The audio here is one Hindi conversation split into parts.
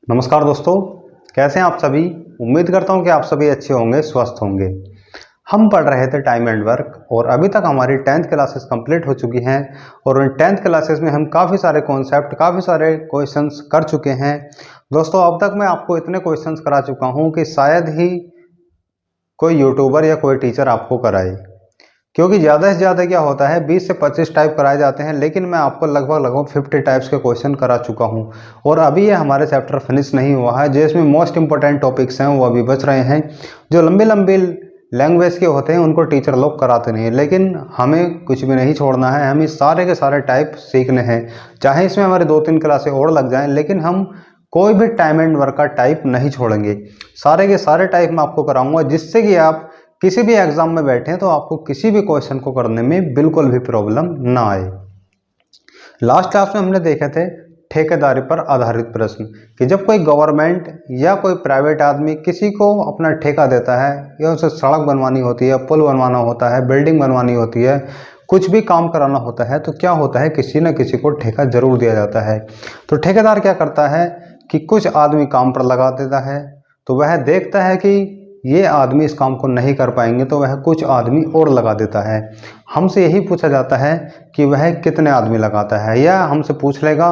नमस्कार दोस्तों, कैसे हैं आप सभी। उम्मीद करता हूं कि आप सभी अच्छे होंगे, स्वस्थ होंगे। हम पढ़ रहे थे टाइम एंड वर्क और अभी तक हमारी 10th क्लासेस कंप्लीट हो चुकी हैं और उन 10th क्लासेस में हम काफ़ी सारे कॉन्सेप्ट, काफ़ी सारे क्वेश्चंस कर चुके हैं। दोस्तों, अब तक मैं आपको इतने क्वेश्चंस करा चुका हूं कि शायद ही कोई यूट्यूबर या कोई टीचर आपको कराए, क्योंकि ज़्यादा से ज़्यादा क्या होता है 20 से 25 टाइप कराए जाते हैं, लेकिन मैं आपको लगभग 50 टाइप्स के क्वेश्चन करा चुका हूं। और अभी ये हमारे चैप्टर फिनिश नहीं हुआ है, जिसमें मोस्ट इंपॉर्टेंट टॉपिक्स हैं वो अभी बच रहे हैं। जो लंबी लंबी लैंग्वेज के होते हैं उनको टीचर लोग कराते नहीं, लेकिन हमें कुछ भी नहीं छोड़ना है। हमें सारे के सारे टाइप सीखने हैं, चाहे इसमें हमारे 2-3 क्लासें और लग जाएँ, लेकिन हम कोई भी टाइम एंड वर्क का टाइप नहीं छोड़ेंगे। सारे के सारे टाइप मैं आपको कराऊंगा, जिससे कि आप किसी भी एग्जाम में बैठे तो आपको किसी भी क्वेश्चन को करने में बिल्कुल भी प्रॉब्लम ना आए। लास्ट क्लास में हमने देखे थे ठेकेदारी पर आधारित प्रश्न, कि जब कोई गवर्नमेंट या कोई प्राइवेट आदमी किसी को अपना ठेका देता है, या उसे सड़क बनवानी होती है, पुल बनवाना होता है, बिल्डिंग बनवानी होती है, कुछ भी काम कराना होता है, तो क्या होता है किसी न किसी को ठेका जरूर दिया जाता है। तो ठेकेदार क्या करता है कि कुछ आदमी काम पर लगा देता है, तो वह देखता है कि ये आदमी इस काम को नहीं कर पाएंगे, तो वह कुछ आदमी और लगा देता है। हमसे यही पूछा जाता है कि वह कितने आदमी लगाता है, या हमसे पूछ लेगा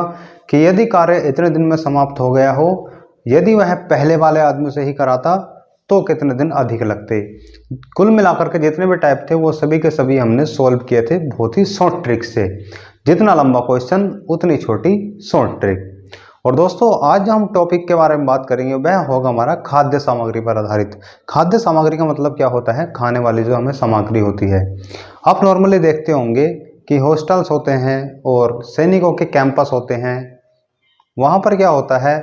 कि यदि कार्य इतने दिन में समाप्त हो गया हो, यदि वह पहले वाले आदमी से ही कराता तो कितने दिन अधिक लगते। कुल मिलाकर के जितने भी टाइप थे वो सभी के सभी हमने सॉल्व किए थे बहुत ही शॉर्ट ट्रिक से। जितना लंबा क्वेश्चन उतनी छोटी शॉर्ट ट्रिक। और दोस्तों, आज जो हम टॉपिक के बारे में बात करेंगे वह होगा हमारा खाद्य सामग्री पर आधारित। खाद्य सामग्री का मतलब क्या होता है, खाने वाली जो हमें सामग्री होती है। आप नॉर्मली देखते होंगे कि हॉस्टल्स होते हैं और सैनिकों के कैंपस होते हैं। वहाँ पर क्या होता है,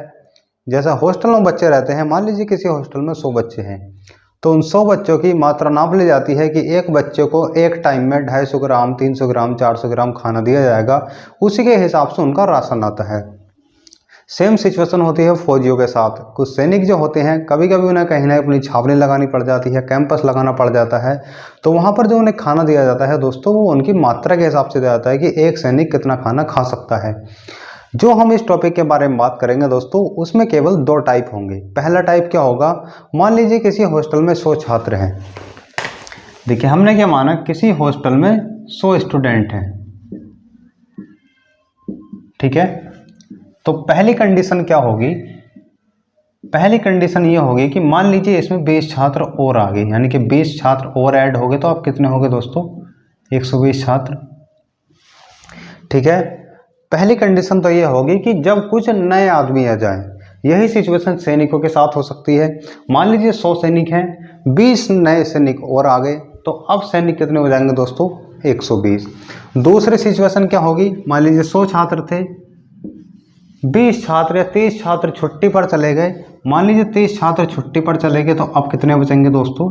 जैसा हॉस्टल में बच्चे रहते हैं, मान लीजिए किसी हॉस्टल में 100 बच्चे हैं, तो उन 100 बच्चों की मात्रा नाप ली जाती है कि एक बच्चे को एक टाइम में 250 ग्राम, 300 ग्राम, 400 ग्राम खाना दिया जाएगा। उसी के हिसाब से उनका राशन आता है। सेम सिचुएशन होती है फौजियों के साथ। कुछ सैनिक जो होते हैं, कभी कभी उन्हें कहीं ना अपनी छावनी लगानी पड़ जाती है, कैंपस लगाना पड़ जाता है, तो वहाँ पर जो उन्हें खाना दिया जाता है दोस्तों, वो उनकी मात्रा के हिसाब से दिया जाता है कि एक सैनिक कितना खाना खा सकता है। जो हम इस टॉपिक के बारे में बात करेंगे दोस्तों, उसमें केवल 2 टाइप होंगे। पहला टाइप क्या होगा, मान लीजिए किसी हॉस्टल में 100 छात्र हैं। देखिए, हमने क्या माना, किसी हॉस्टल में 100 स्टूडेंट हैं, ठीक है। तो पहली कंडीशन क्या होगी, पहली कंडीशन ये होगी कि मान लीजिए इसमें 20 छात्र और आ गए, यानी कि 20 छात्र और ऐड हो गए, तो आप कितने हो गए दोस्तों, 120 छात्र, ठीक है। पहली कंडीशन तो ये होगी कि जब कुछ नए आदमी आ जाएं। यही सिचुएशन सैनिकों के साथ हो सकती है। मान लीजिए 100 सैनिक हैं, 20 नए सैनिक और आ गए, तो अब सैनिक कितने हो जाएंगे दोस्तों, 120। दूसरी सिचुएशन क्या होगी, मान लीजिए 100 छात्र थे, 20 छात्र या 30 छात्र छुट्टी पर चले गए। मान लीजिए 30 छात्र छुट्टी पर चले गए, तो अब कितने बचेंगे दोस्तों,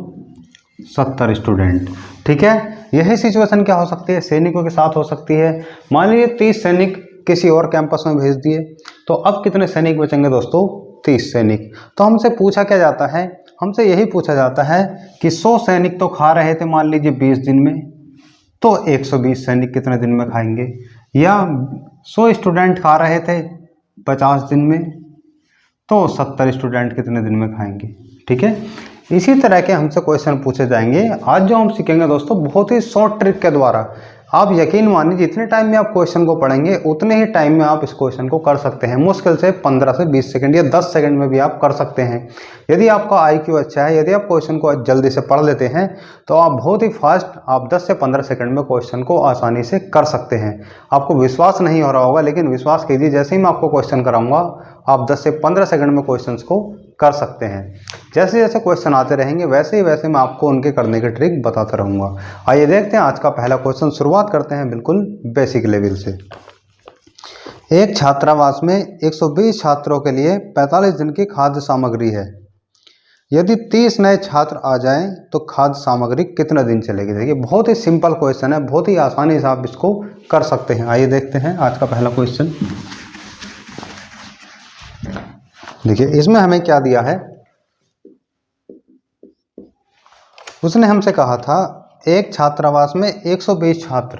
70 स्टूडेंट, ठीक है। यही सिचुएशन क्या हो सकती है, सैनिकों के साथ हो सकती है। मान लीजिए 30 सैनिक किसी और कैंपस में भेज दिए, तो अब कितने सैनिक बचेंगे दोस्तों, 30 सैनिक। तो हमसे पूछा क्या जाता है, हमसे यही पूछा जाता है कि 100 सैनिक तो खा रहे थे मान लीजिए 20 दिन में, तो 120 सैनिक कितने दिन में खाएंगे। या 100 स्टूडेंट खा रहे थे 50 दिन में, तो 70 स्टूडेंट कितने दिन में खाएंगे, ठीक है। इसी तरह के हमसे क्वेश्चन पूछे जाएंगे। आज जो हम सीखेंगे दोस्तों, बहुत ही शॉर्ट ट्रिक के द्वारा, आप यकीन मानिए जितने टाइम में आप क्वेश्चन को पढ़ेंगे उतने ही टाइम में आप इस क्वेश्चन को कर सकते हैं। मुश्किल से 15 से 20 सेकंड या 10 सेकंड में भी आप कर सकते हैं। यदि आपका IQ अच्छा है, यदि आप क्वेश्चन को जल्दी से पढ़ लेते हैं, तो आप बहुत ही फास्ट, आप 10 से 15 सेकंड में क्वेश्चन को आसानी से कर सकते हैं। आपको विश्वास नहीं हो रहा होगा, लेकिन विश्वास कीजिए, जैसे ही मैं आपको क्वेश्चन कराऊंगा, आप 10 से 15 सेकंड में क्वेश्चन को कर सकते हैं। जैसे जैसे क्वेश्चन आते रहेंगे वैसे ही वैसे मैं आपको उनके करने के ट्रिक बताता रहूँगा। आइए देखते हैं आज का पहला क्वेश्चन। शुरुआत करते हैं बिल्कुल बेसिक लेवल से। एक छात्रावास में 120 छात्रों के लिए 45 दिन की खाद्य सामग्री है। यदि 30 नए छात्र आ जाएं तो खाद्य सामग्री कितना दिन चलेगी। देखिए, बहुत ही सिंपल क्वेश्चन है, बहुत ही आसानी से आप इसको कर सकते हैं। आइए देखते हैं आज का पहला क्वेश्चन। देखिए, इसमें हमें क्या दिया है, उसने हमसे कहा था एक छात्रावास में 120 छात्र,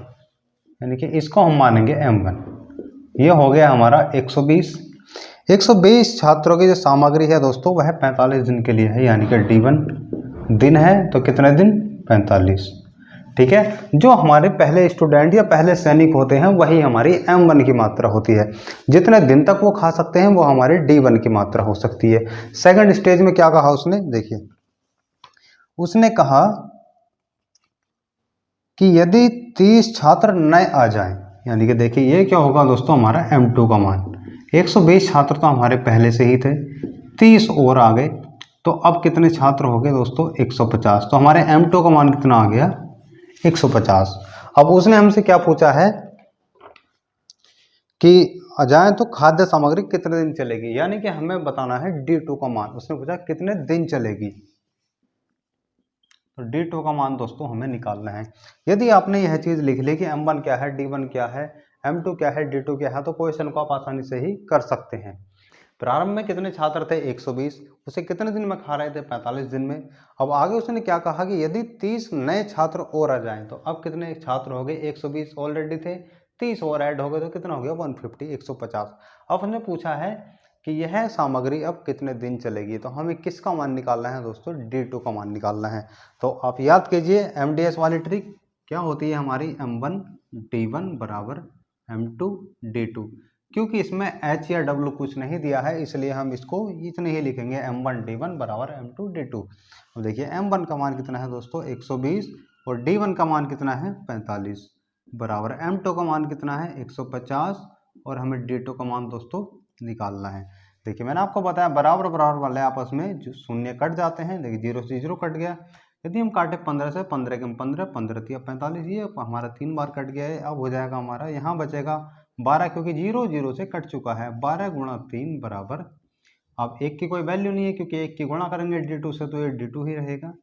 यानी कि इसको हम मानेंगे M1। ये हो गया हमारा 120। 120 छात्रों की जो सामग्री है दोस्तों वह 45 दिन के लिए है, यानी कि D1 दिन है तो कितने दिन, 45। ठीक है, जो हमारे पहले स्टूडेंट या पहले सैनिक होते हैं वही हमारी M1 की मात्रा होती है। जितने दिन तक वो खा सकते हैं वो हमारे D1 की मात्रा हो सकती है। सेकंड स्टेज में क्या कहा उसने, देखिए उसने कहा कि यदि 30 छात्र नए आ जाएं, यानी कि देखिए ये क्या होगा दोस्तों, हमारा M2 का मान। 120 छात्र तो हमारे पहले से ही थे, 30 और आ गए तो अब कितने छात्र हो गए दोस्तों, 150। तो हमारे M2 का मान कितना आ गया, 150। अब उसने हमसे क्या पूछा है कि अजाएं तो खाद्य सामग्री कितने दिन चलेगी, यानी कि हमें बताना है D2 का मान। उसने पूछा कितने दिन चलेगी, तो D2 का मान दोस्तों हमें निकालना है। यदि आपने यह चीज लिख ली कि M1 क्या है, D1 क्या है, M2 क्या है, D2 क्या है, तो क्वेश्चन को आप आसानी से ही कर सकते हैं। प्रारंभ में कितने छात्र थे, 120, उसे कितने दिन में खा रहे थे, 45 दिन में। अब आगे उसने क्या कहा कि यदि 30 नए छात्र और आ जाएं, तो अब कितने छात्र हो गए, 120 ऑलरेडी थे, 30 और ऐड हो गए तो कितना हो गया, 150, 150। अब उसने पूछा है कि यह सामग्री अब कितने दिन चलेगी, तो हमें किसका मान निकालना है दोस्तों, D2 का मान निकालना है। तो आप याद कीजिए MDS वाली ट्रिक क्या होती है हमारी, M1 D1 बराबर M2 D2। क्योंकि इसमें H या W कुछ नहीं दिया है इसलिए हम इसको इतने ही लिखेंगे, M1 D1 बराबर M2 D2। अब देखिए M1 का मान कितना है दोस्तों, 120, और D1 का मान कितना है, 45, बराबर M2 का मान कितना है, 150, और हमें D2 का मान दोस्तों निकालना है। देखिए मैंने आपको बताया बराबर बराबर वाले आपस में जो शून्य कट जाते हैं, देखिए 0 से 0 कट गया। यदि हम काटे 15 से, 15 के 15, 15 या 45, ये हमारा 3 बार कट गया है। अब हो जाएगा हमारा, यहाँ बचेगा 12, क्योंकि 0 0 से कट चुका है। 12 गुणा 3 बराबर, अब 1 की कोई वैल्यू नहीं है क्योंकि 1 की गुणा करेंगे D2 से तो ये D2 ही रहेगा।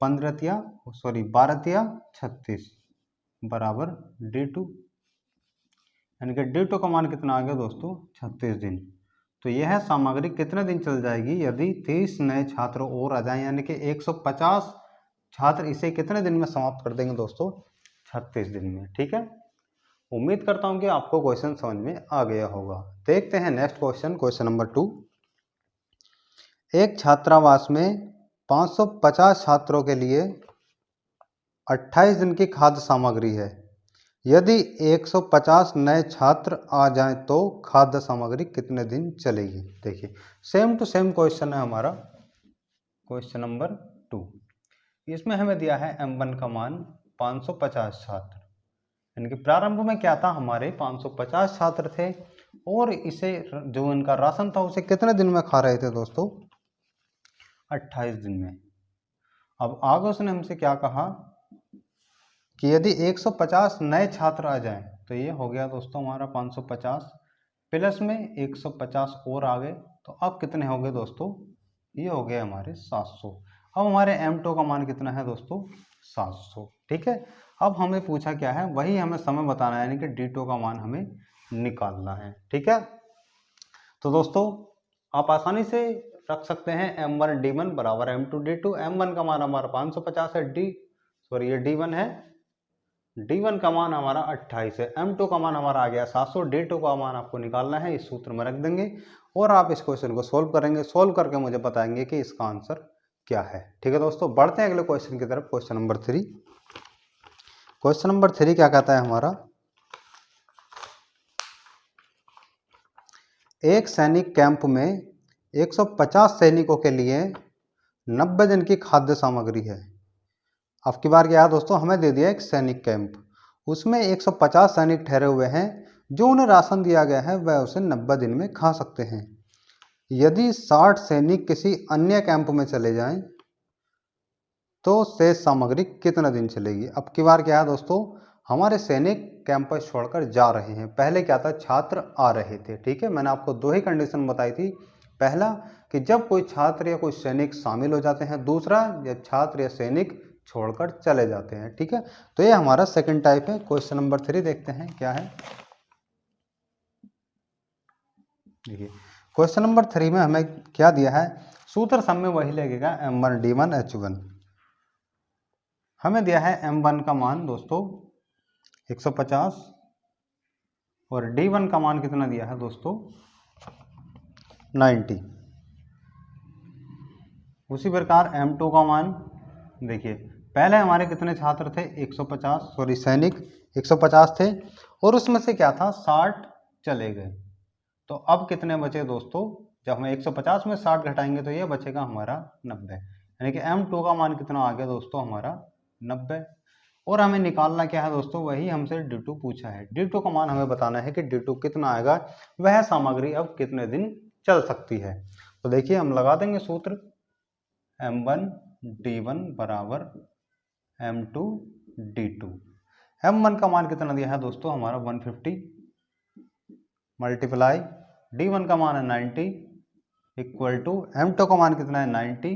12 या 36 बराबर D2, यानी कि D2 का मान कितना आ गया दोस्तों, 36 दिन। तो यह सामग्री कितने दिन चल जाएगी, यदि 30 नए छात्र और आ जाएं, यानी कि 150 छात्र इसे कितने दिन में समाप्त कर देंगे दोस्तों, 36 दिन में। ठीक है, उम्मीद करता हूं कि आपको क्वेश्चन समझ में आ गया होगा। देखते हैं नेक्स्ट क्वेश्चन, क्वेश्चन नंबर 2। एक छात्रावास में 550 छात्रों के लिए 28 दिन की खाद्य सामग्री है। यदि 150 नए छात्र आ जाएं तो खाद्य सामग्री कितने दिन चलेगी। देखिए सेम टू सेम क्वेश्चन है हमारा, क्वेश्चन नंबर 2। इसमें हमें दिया है M1 का मान 550 छात्र, यानी कि प्रारंभ में क्या था, हमारे 550 छात्र थे और इसे जो इनका राशन था उसे कितने दिन में खा रहे थे दोस्तों, 28 दिन में। अब आगे उसने हमसे क्या कहा कि यदि 150 नए छात्र आ जाएं, तो ये हो गया दोस्तों हमारा 550 प्लस में 150 और आ गए, तो अब कितने हो गए दोस्तों, ये हो गए हमारे 700। अब हमारे M2 का मान कितना है दोस्तों, 700। ठीक है, अब हमें पूछा क्या है, वही हमें समय बताना है, यानी कि D2 का मान हमें निकालना है। ठीक है, तो दोस्तों आप आसानी से रख सकते हैं M1 D1 बराबर M2 D2। M1 का मान हमारा 550 है, ये D1 है, D1 का मान हमारा 28 है, M2 का मान हमारा आ गया 700, D2 का मान आपको निकालना है, इस सूत्र में रख देंगे और आप इस क्वेश्चन को सोल्व करेंगे। सोल्व करके मुझे बताएंगे कि इसका आंसर क्या है। ठीक है दोस्तों, बढ़ते हैं अगले क्वेश्चन की तरफ, क्वेश्चन नंबर 3। क्वेश्चन नंबर 3 क्या कहता है हमारा, एक सैनिक कैंप में 150 सैनिकों के लिए 90 दिन की खाद्य सामग्री है। अब की बार क्या है दोस्तों, हमें दे दिया एक सैनिक कैंप, उसमें 150 सैनिक ठहरे हुए हैं, जो उन्हें राशन दिया गया है वह उसे 90 दिन में खा सकते हैं। यदि 60 सैनिक किसी अन्य कैंप में चले जाएं तो शेष सामग्री कितना दिन चलेगी। अब की बार क्या है दोस्तों, हमारे सैनिक कैंपस छोड़कर जा रहे हैं। पहले क्या था, छात्र आ रहे थे। ठीक है, मैंने आपको 2 ही कंडीशन बताई थी, पहला कि जब कोई छात्र या कोई सैनिक शामिल हो जाते हैं, दूसरा या छात्र या सैनिक छोड़कर चले जाते हैं। ठीक है, तो ये हमारा सेकंड टाइप है। क्वेश्चन नंबर 3 देखते हैं क्या है। देखिए क्वेश्चन नंबर 3 में हमें क्या दिया है, सूत्र सब में वही लगेगा, M1 D1 H1। हमें दिया है M1 का मान दोस्तों 150 और D1 का मान कितना दिया है दोस्तों 90। उसी प्रकार M2 का मान देखिए, पहले हमारे कितने छात्र थे 150, सॉरी सैनिक 150 थे और उसमें से क्या था 60 चले गए। तो अब कितने बचे दोस्तों, जब हम 150 में 60 घटाएंगे तो ये बचेगा हमारा 90, यानी कि M2 का मान कितना आ गया दोस्तों हमारा 90। और हमें निकालना क्या है दोस्तों, वही हमसे D2 पूछा है। D2 का मान हमें बताना है कि D2 कितना आएगा, वह सामग्री अब कितने दिन चल सकती है। तो देखिए हम लगा देंगे सूत्र, M1 D1 बराबर M2 D2। M1 का मान कितना दिया है दोस्तों हमारा 150 मल्टीप्लाई D1 का मान है 90 इक्वल टू M2 का मान कितना है 90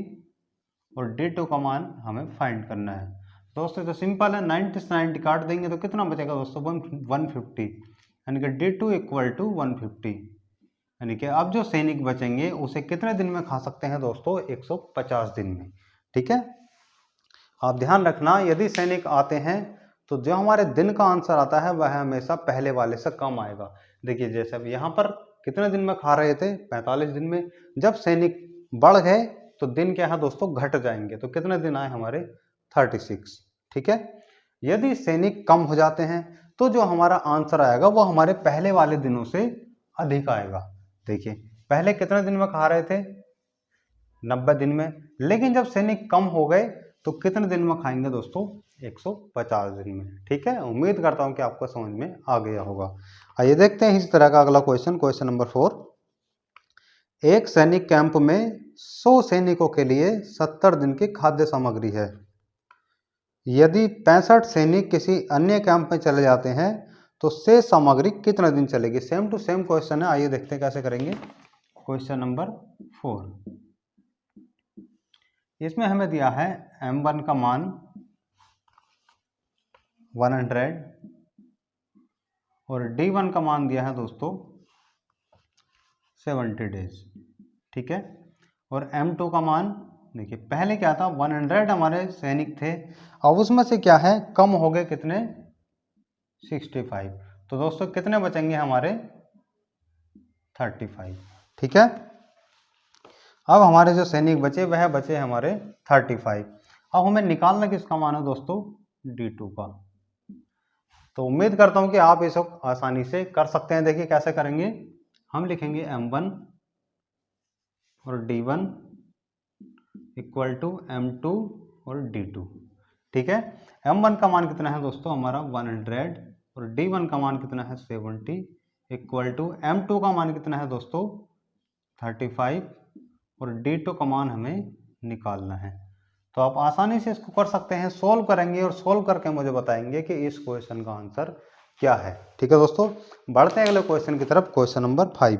और D2 का मान हमें फाइंड करना है। दोस्तों तो सिंपल है, 90 से 90 काट देंगे तो कितना बचेगा दोस्तों 150, यानी कि D2 इक्वल टू 150, यानी कि अब जो सैनिक बचेंगे उसे कितने दिन में खा सकते हैं दोस्तों 150 दिन में। ठीक है, आप ध्यान रखना यदि सैनिक आते हैं तो जो हमारे दिन का आंसर आता है वह हमेशा पहले वाले से कम आएगा। देखिए जैसे अब यहाँ पर कितने दिन में खा रहे थे 45 दिन में, जब सैनिक बढ़ गए तो दिन क्या है दोस्तों घट जाएंगे, तो कितने दिन आए हमारे 36। ठीक है, यदि सैनिक कम हो जाते हैं तो जो हमारा आंसर आएगा वो हमारे पहले वाले दिनों से अधिक आएगा। देखिए पहले कितने दिन में खा रहे थे 90 दिन में, लेकिन जब सैनिक कम हो गए तो कितने दिन में खाएंगे दोस्तों 150 दिन में। ठीक है, उम्मीद करता हूं कि आपको समझ में आ गया होगा। आइए देखते हैं इस तरह का अगला क्वेश्चन, क्वेश्चन नंबर 4। एक सैनिक कैंप में 100 सैनिकों के लिए 70 दिन की खाद्य सामग्री है। यदि 65 सैनिक किसी अन्य कैंप में चले जाते हैं तो शेष सामग्री कितने दिन चलेगी। सेम टू सेम क्वेश्चन है, आइए देखते हैं कैसे करेंगे। क्वेश्चन नंबर 4, इसमें हमें दिया है M1 का मान 100 और D1 का मान दिया है दोस्तों 70 डेज। ठीक है, और M2 का मान देखिए, पहले क्या था 100 हमारे सैनिक थे, अब उसमें से क्या है कम हो गए कितने 65, तो दोस्तों कितने बचेंगे हमारे 35। ठीक है, अब हमारे जो सैनिक बचे वह बचे हमारे 35। अब हमें निकालना किसका मान है दोस्तों D2 का। तो उम्मीद करता हूं कि आप इसको आसानी से कर सकते हैं। देखिए कैसे करेंगे, हम लिखेंगे M1 और D1 इक्वल टू M2 और D2। ठीक है, M1 का मान कितना है दोस्तों हमारा 100 और D1 का मान कितना है 70 इक्वल टू M2 का मान कितना है दोस्तों 35 और D2 का मान हमें निकालना है। तो आप आसानी से इसको कर सकते हैं, सोल्व करेंगे और सोल्व करके मुझे बताएंगे कि इस क्वेश्चन का आंसर क्या है। ठीक है दोस्तों, बढ़ते हैं अगले क्वेश्चन की तरफ। क्वेश्चन नंबर 5,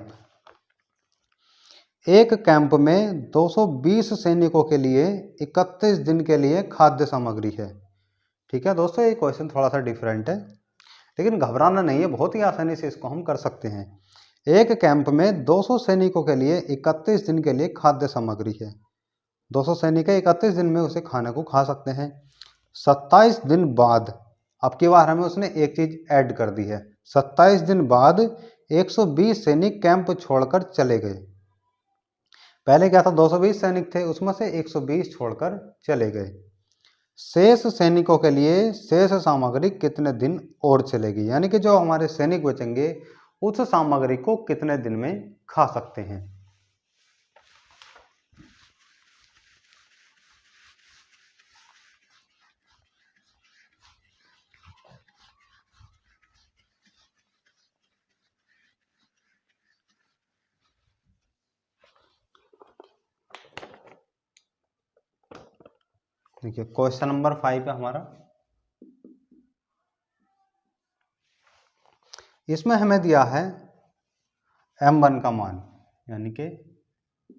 एक कैंप में 220 सैनिकों के लिए 31 दिन के लिए खाद्य सामग्री है। ठीक है दोस्तों, ये क्वेश्चन थोड़ा सा डिफरेंट है, लेकिन घबराना नहीं है, बहुत ही आसानी से इसको हम कर सकते हैं। एक कैंप में 200 सैनिकों के लिए 31 दिन के लिए खाद्य सामग्री है। 200 सैनिक 31 दिन में उसे खाने को खा सकते हैं। 27 दिन बाद, अब की बार हमें उसने एक चीज ऐड कर दी है, 27 दिन बाद 120 सैनिक कैंप छोड़कर चले गए। पहले क्या था 220 सैनिक थे, उसमें से 120 छोड़कर चले गए। शेष सैनिकों के लिए शेष सामग्री कितने दिन और चलेगी, यानी कि जो हमारे सैनिक बचेंगे उस सामग्री को कितने दिन में खा सकते हैं। देखिए क्वेश्चन नंबर 5 है हमारा, इसमें हमें दिया है M1 का मान, यानी कि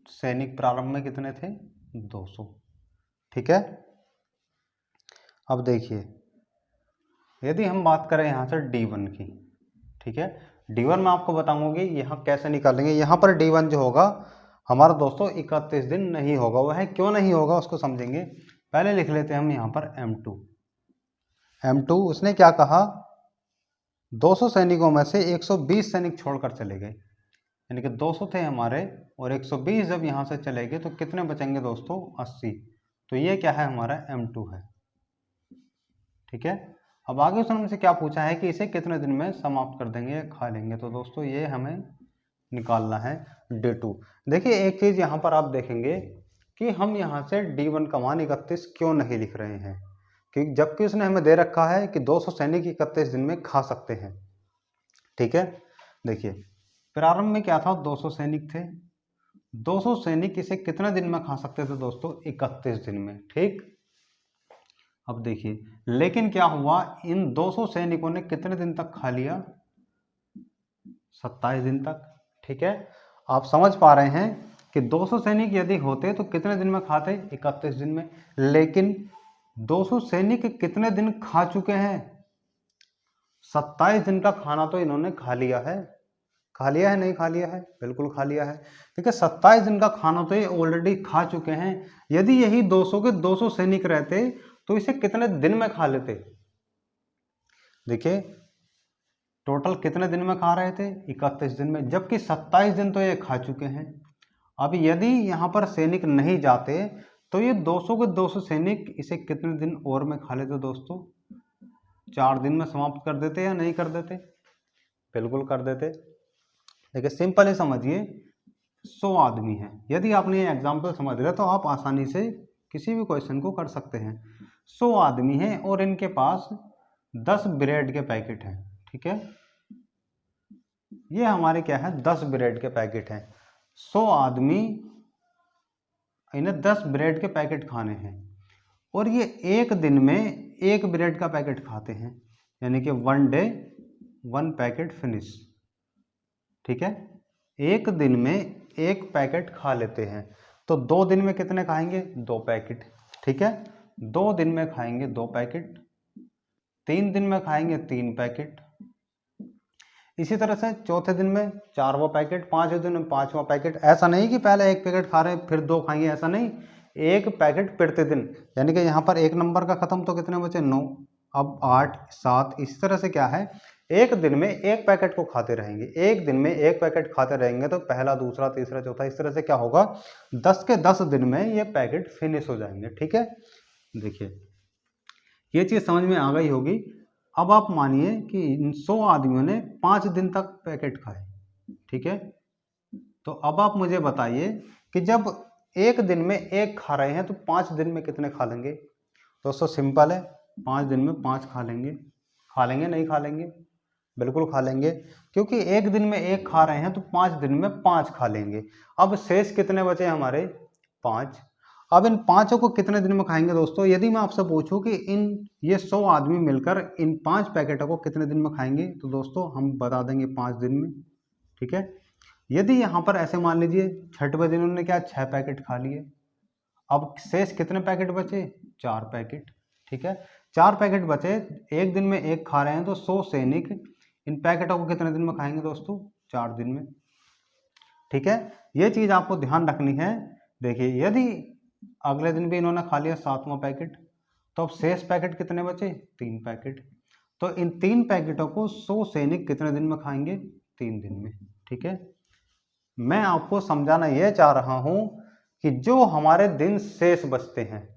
सैनिक प्रारंभ में कितने थे 200। ठीक है, अब देखिए यदि हम बात करें यहाँ से D1 की, ठीक है, D1 मैं आपको बताऊंगी यहाँ कैसे निकालेंगे। यहाँ पर D1 जो होगा हमारा दोस्तों 31 दिन नहीं होगा, वह क्यों नहीं होगा उसको समझेंगे। पहले लिख लेते हैं हम यहाँ पर M2 उसने क्या कहा 200 सैनिकों में से 120 सैनिक छोड़कर चले गए। यानी कि 200 थे हमारे, और 120 जब यहाँ से चले गए तो कितने बचेंगे दोस्तों, 80। तो ये क्या है, हमारा M2 है। ठीक है, अब आगे उसने हमसे क्या पूछा है कि इसे कितने दिन में समाप्त कर देंगे या खा लेंगे। तो दोस्तों ये हमें निकालना है D2। देखिए एक चीज यहाँ पर आप देखेंगे कि हम यहाँ से D1 का मान 31 क्यों नहीं लिख रहे हैं, कि जबकि उसने हमें दे रखा है कि 200 सैनिक 31 दिन में खा सकते हैं। ठीक है, देखिए प्रारंभ में क्या था, 200 सैनिक थे। 200 सैनिक इसे कितने दिन में खा सकते थे दोस्तों, 31 दिन में। ठीक, अब देखिए लेकिन क्या हुआ, इन 200 सैनिकों ने कितने दिन तक खा लिया, 27 दिन तक। ठीक है, आप समझ पा रहे हैं कि 200 सैनिक यदि होते तो कितने दिन में खाते, 31 दिन में। लेकिन 200 सैनिक कितने दिन खा चुके हैं, 27 दिन का खाना तो इन्होंने खा लिया है। खा लिया है, नहीं खा लिया है, बिल्कुल खा लिया है। ठीक है, 27 दिन का खाना तो ये ऑलरेडी खा चुके हैं। यदि यही 200 के 200 सैनिक रहते तो इसे कितने दिन में खा लेते। देखिए टोटल कितने दिन में खा रहे थे, 31 दिन में, जबकि 27 दिन तो ये खा चुके हैं। अब यदि यहाँ पर सैनिक नहीं जाते तो ये 200 के 200 सैनिक इसे कितने दिन और में खा लेते दोस्तों, 4 दिन में समाप्त कर देते या नहीं कर देते, बिल्कुल कर देते। देखिए सिंपल ही समझिए, 100 आदमी हैं, यदि आपने ये एग्जाम्पल समझ लिया तो आप आसानी से किसी भी क्वेश्चन को कर सकते हैं। 100 आदमी हैं और इनके पास 10 ब्रेड के पैकेट हैं। ठीक है, ये हमारे क्या है, 10 ब्रेड के पैकेट हैं। 100 आदमी, इन्हें 10 ब्रेड के पैकेट खाने हैं और ये एक दिन में एक ब्रेड का पैकेट खाते हैं, यानी कि 1 डे 1 पैकेट फिनिश। ठीक है, एक दिन में एक पैकेट खा लेते हैं, तो 2 दिन में कितने खाएंगे, 2 पैकेट। ठीक है, 2 दिन में खाएंगे 2 पैकेट, 3 दिन में खाएंगे 3 पैकेट, इसी तरह से चौथे दिन में 4वां पैकेट, 5वें दिन में 5वां पैकेट। ऐसा नहीं कि पहले एक पैकेट खा रहे हैं फिर 2 खाएंगे, ऐसा नहीं, एक पैकेट प्रतिदिन। यानी कि यहाँ पर 1 नंबर का खत्म तो कितने बचे, 9, अब 8, 7, इसी तरह से क्या है, एक दिन में एक पैकेट को खाते रहेंगे। एक दिन में एक पैकेट खाते रहेंगे तो पहला, दूसरा, तीसरा, चौथा, इस तरह से क्या होगा, 10 के 10 दिन में ये पैकेट फिनिश हो जाएंगे। ठीक है, देखिए ये चीज समझ में आ गई होगी। अब आप मानिए कि इन 100 आदमियों ने 5 दिन तक पैकेट खाए। ठीक है, तो अब आप मुझे बताइए कि जब एक दिन में एक खा रहे हैं तो 5 दिन में कितने खा लेंगे। दोस्तों सिंपल है, 5 दिन में 5 खा लेंगे। खा लेंगे, नहीं खा लेंगे, बिल्कुल खा लेंगे, क्योंकि एक दिन में एक खा रहे हैं तो 5 दिन में 5 खा लेंगे। अब शेष कितने बचे हमारे, 5। अब इन 5 को कितने दिन में खाएंगे दोस्तों, यदि मैं आपसे पूछूं कि ये 100 आदमी मिलकर इन 5 पैकेटों को कितने दिन में खाएंगे, तो दोस्तों हम बता देंगे 5 दिन में। ठीक है, यदि यहाँ पर ऐसे मान लीजिए 6वें दिन उन्होंने क्या, 6 पैकेट खा लिए, अब शेष कितने पैकेट बचे, 4 पैकेट। ठीक है, 4 पैकेट बचे, एक दिन में एक खा रहे हैं तो 100 सैनिक इन पैकेटों को कितने दिन में खाएंगे दोस्तों, 4 दिन में। ठीक है, ये चीज आपको ध्यान रखनी है। देखिए यदि अगले दिन भी इन्होंने खा लिया 7वां पैकेट, तो अब शेष पैकेट कितने बचे, 3 पैकेट। तो इन 3 पैकेटों को 100 सैनिक कितने दिन में खाएंगे, 3 दिन में। ठीक है, मैं आपको समझाना यह चाह रहा हूं कि जो हमारे दिन शेष बचते हैं,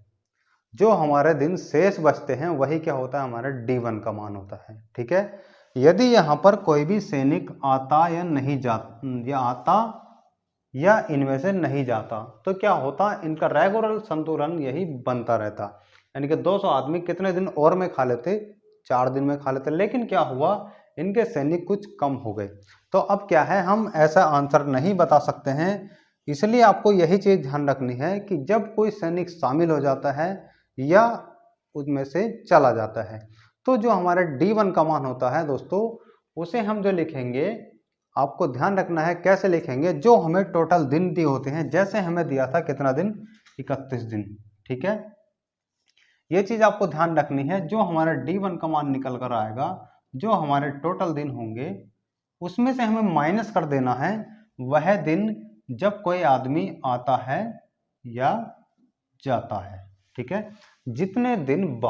जो हमारे दिन शेष बचते हैं वही क्या होता है, हमारा D1 का मान होता है। ठीक है, यदि यहाँ पर कोई भी सैनिक आता या नहीं जाता, या आता या इनमें से नहीं जाता, तो क्या होता, इनका रेगुलर संतुलन यही बनता रहता। यानी कि 200 आदमी कितने दिन और में खा लेते, 4 दिन में खा लेते। लेकिन क्या हुआ, इनके सैनिक कुछ कम हो गए। तो अब क्या है, हम ऐसा आंसर नहीं बता सकते हैं, इसलिए आपको यही चीज ध्यान रखनी है कि जब कोई सैनिक शामिल हो जाता है या उसमें से चला जाता है, तो जो हमारा D1 का मान होता है दोस्तों, उसे हम जो लिखेंगे, आपको ध्यान रखना है कैसे लिखेंगे, जो हमें टोटल दिन दिए होते हैं। जैसे हमें दिया था कितना दिन, 31 दिन। ठीक है, ये चीज आपको ध्यान रखनी है, जो हमारा D1 का मान निकल कर आएगा, जो हमारे टोटल दिन होंगे उसमें से हमें माइनस कर देना है वह दिन जब कोई आदमी आता है या जाता है। ठीक है, जितने दिन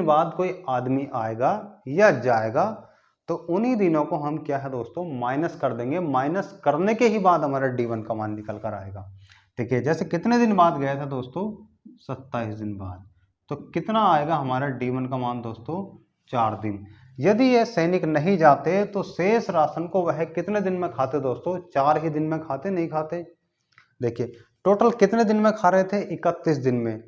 बाद कोई आदमी आएगा या जाएगा, तो उन्हीं दिनों को हम क्या है दोस्तों माइनस कर देंगे। माइनस करने के ही बाद हमारा D1 का मान निकल कर आएगा। देखिए जैसे कितने दिन बाद गया था दोस्तों, 27 दिन बाद, तो कितना आएगा हमारा D1 का मान दोस्तों, 4 दिन। यदि ये सैनिक नहीं जाते तो शेष राशन को वह कितने दिन में खाते दोस्तों, 4 ही दिन में खाते, नहीं खाते। देखिए टोटल कितने दिन में खा रहे थे, 31 दिन में,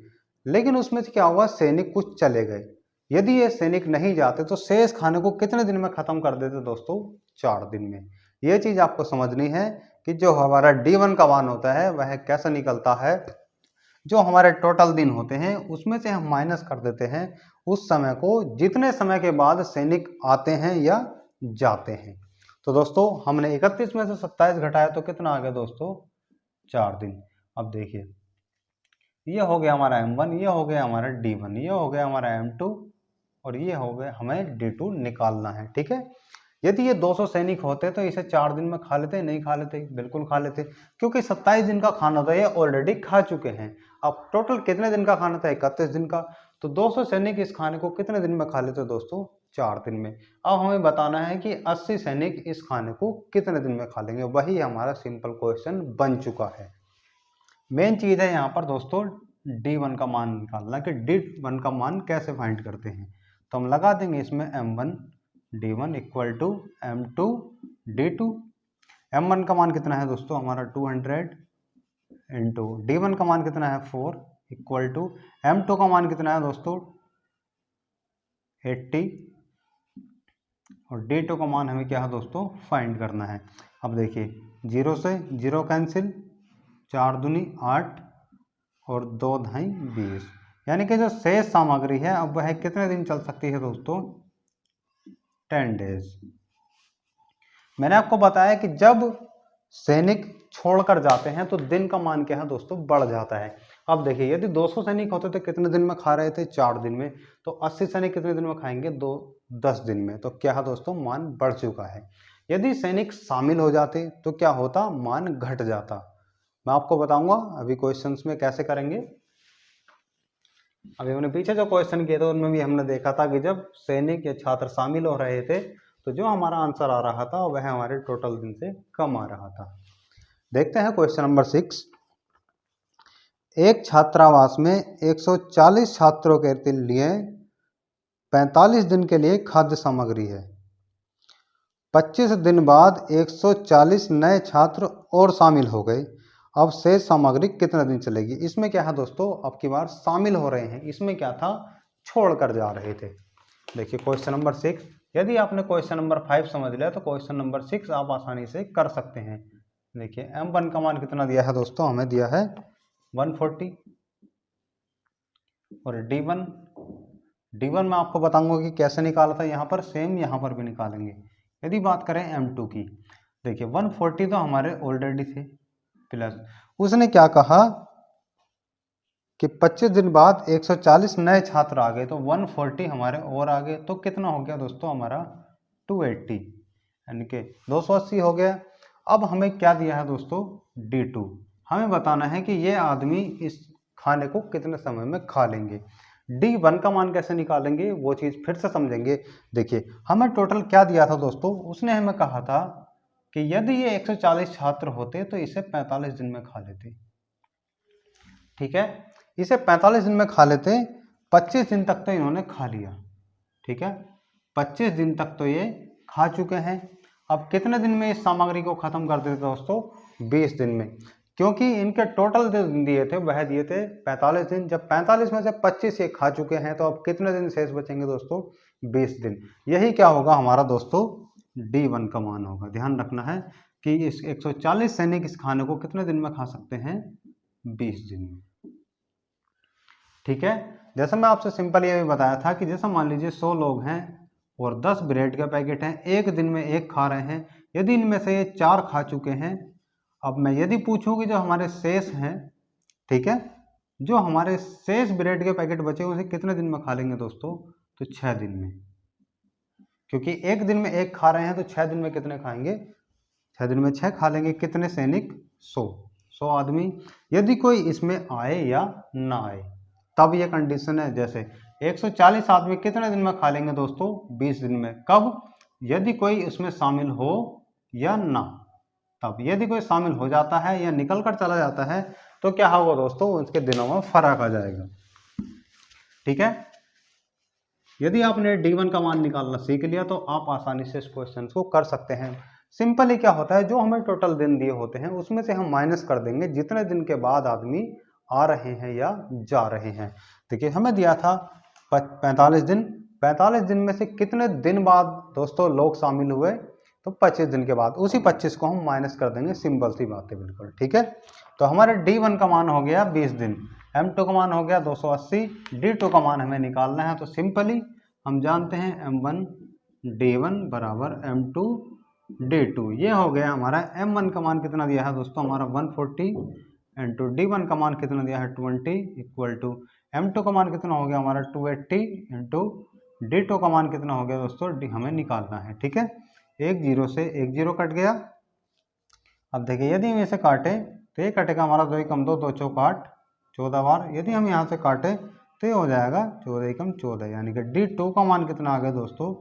लेकिन उसमें से क्या हुआ, सैनिक कुछ चले गए। यदि ये सैनिक नहीं जाते तो शेष खाने को कितने दिन में खत्म कर देते दोस्तों, 4 दिन में। ये चीज आपको समझनी है कि जो हमारा D1 का मान होता है वह कैसे निकलता है, जो हमारे टोटल दिन होते हैं उसमें से हम माइनस कर देते हैं उस समय को जितने समय के बाद सैनिक आते हैं या जाते हैं। तो दोस्तों हमने 31 में से 27 घटाया तो कितना आ गया दोस्तों, 4 दिन। अब देखिए ये हो गया हमारा M1, ये हो गया हमारा D1, ये हो गया हमारा M2 और ये हो गया, हमें D2 निकालना है। ठीक है, यदि ये 200 सैनिक होते तो इसे 4 दिन में खा लेते, नहीं खा लेते, बिल्कुल खा लेते, क्योंकि 27 दिन का खाना था, ये ऑलरेडी खा चुके हैं। अब टोटल कितने दिन का खाना था, 31 दिन का, तो 200 सैनिक इस खाने को कितने दिन में खा लेते दोस्तों, 4 दिन में। अब हमें बताना है कि 80 सैनिक इस खाने को कितने दिन में खा लेंगे, वही हमारा सिंपल क्वेश्चन बन चुका है। मेन चीज है यहाँ पर दोस्तों D1 का मान निकालना, कि D1 का मान कैसे फाइंड करते हैं। तो हम लगा देंगे इसमें M1 D1 equal to M2 D2। M1 का मान कितना है दोस्तों हमारा 200 इंटू D1 का मान कितना है 4 इक्वल टू M2 का मान कितना है दोस्तों 80 और D2 का मान हमें क्या है दोस्तों फाइंड करना है। अब देखिए 0 से 0 कैंसिल, 4 दूनी 8 और 2 ढाई 20, यानी कि जो शेष सामग्री है अब वह कितने दिन चल सकती है दोस्तों, 10 डेज। मैंने आपको बताया कि जब सैनिक छोड़कर जाते हैं तो दिन का मान क्या है दोस्तों बढ़ जाता है। अब देखिए यदि 200 सैनिक होते तो कितने दिन में खा रहे थे, 4 दिन में, तो 80 सैनिक कितने दिन में खाएंगे, 10 दिन में, तो क्या है दोस्तों मान बढ़ चुका है। यदि सैनिक शामिल हो जाते तो क्या होता, मान घट जाता। मैं आपको बताऊंगा अभी क्वेश्चंस में कैसे करेंगे। अभी हमने पीछे जो क्वेश्चन किए थे उनमें भी हमने देखा था कि जब सैनिक या छात्र शामिल हो रहे थे तो जो हमारा आंसर आ रहा था वह हमारे टोटल दिन से कम आ रहा था। देखते हैं क्वेश्चन नंबर 6। एक छात्रावास में 140 छात्रों के लिए 45 दिन के लिए खाद्य सामग्री है। 25 दिन बाद 140 नए छात्र और शामिल हो गए। अब शेष सामग्री कितना दिन चलेगी। इसमें क्या है दोस्तों, अब की बार शामिल हो रहे हैं, इसमें क्या था, छोड़ कर जा रहे थे। देखिए क्वेश्चन नंबर 6, यदि आपने क्वेश्चन नंबर 5 समझ लिया तो क्वेश्चन नंबर 6 आप आसानी से कर सकते हैं। देखिए M1 का मान कितना दिया है दोस्तों, हमें दिया है 140 और D1 मैं आपको बताऊंगा कि कैसे निकाला था, यहाँ पर सेम यहाँ पर भी निकालेंगे। यदि बात करें M2 की, देखिए 140 तो हमारे ऑलरेडी थे, प्लस उसने क्या कहा कि 25 दिन बाद 140 नए छात्र आ गए, तो 140 हमारे और आ गए, तो कितना हो गया दोस्तों हमारा 280, यानी कि 280 हो गया। अब हमें क्या दिया है दोस्तों D2, हमें बताना है कि ये आदमी इस खाने को कितने समय में खा लेंगे। D1 का मान कैसे निकालेंगे वो चीज़ फिर से समझेंगे। देखिए हमें टोटल क्या दिया था दोस्तों, उसने हमें कहा था कि यदि ये 140 छात्र होते तो इसे 45 दिन में खा लेते। ठीक है, इसे 45 दिन में खा लेते, 25 दिन तक तो इन्होंने खा लिया। ठीक है, 25 दिन तक तो ये खा चुके हैं। अब कितने दिन में इस सामग्री को खत्म कर देते दोस्तों, 20 दिन में, क्योंकि इनके टोटल जो दिन दिए थे वह दिए थे 45 दिन। जब 45 में से 25 ये खा चुके हैं तो अब कितने दिन शेष बचेंगे दोस्तों, 20 दिन। यही क्या होगा हमारा दोस्तों D1 का मान होगा। ध्यान रखना है कि इस 140 सैनिक इस खाने को कितने दिन में खा सकते हैं, 20 दिन में। ठीक है, जैसा मैं आपसे सिंपल ये भी बताया था कि जैसा मान लीजिए 100 लोग हैं और 10 ब्रेड का पैकेट हैं, एक दिन में एक खा रहे हैं, यदि इनमें से ये 4 खा चुके हैं, अब मैं यदि पूछूं कि जो हमारे शेष हैं, ठीक है, जो हमारे शेष ब्रेड के पैकेट बचे उसे कितने दिन में खा लेंगे दोस्तों, तो 6 दिन में, क्योंकि एक दिन में एक खा रहे हैं तो 6 दिन में कितने खाएंगे, 6 दिन में 6 खा लेंगे। कितने सैनिक, 100 आदमी। यदि कोई इसमें आए या ना आए तब ये कंडीशन है। जैसे 140 आदमी कितने दिन में खा लेंगे दोस्तों, 20 दिन में। कब, यदि कोई उसमें शामिल हो या ना। तब यदि कोई शामिल हो जाता है या निकल कर चला जाता है तो क्या होगा दोस्तों, उसके दिनों में फर्क आ जाएगा। ठीक है, यदि आपने D1 का मान निकालना सीख लिया तो आप आसानी से इस क्वेश्चन को कर सकते हैं। सिंपली क्या होता है, जो हमें टोटल दिन दिए होते हैं उसमें से हम माइनस कर देंगे जितने दिन के बाद आदमी आ रहे हैं या जा रहे हैं। देखिए हमें दिया था 45 दिन, 45 दिन में से कितने दिन बाद दोस्तों लोग शामिल हुए, तो 25 दिन के बाद। उसी 25 को हम माइनस कर देंगे, सिंपल सी बात है बिल्कुल। ठीक है, तो हमारे D1 का मान हो गया 20 दिन, M2 का मान हो गया 280, D2 का मान हमें निकालना है। तो सिंपली हम जानते हैं M1 D1 बराबर M2 D2। ये हो गया हमारा। M1 का मान कितना दिया है दोस्तों, हमारा 140 इंटू D1 का मान कितना दिया है 20 इक्वल टू M2 का मान कितना हो गया हमारा 280 इंटू D2 का मान कितना हो गया दोस्तों, हमें निकालना है। ठीक है, एक जीरो से एक जीरो कट गया। अब देखिए यदि हम इसे काटे तो ये कटेगा हमारा 2 एकम 2, 2 चौक 8, 14 बार। यदि हम यहाँ से काटे तो ये हो जाएगा 14 एकम 14, यानी कि D2 का मान कितना आ गया दोस्तों,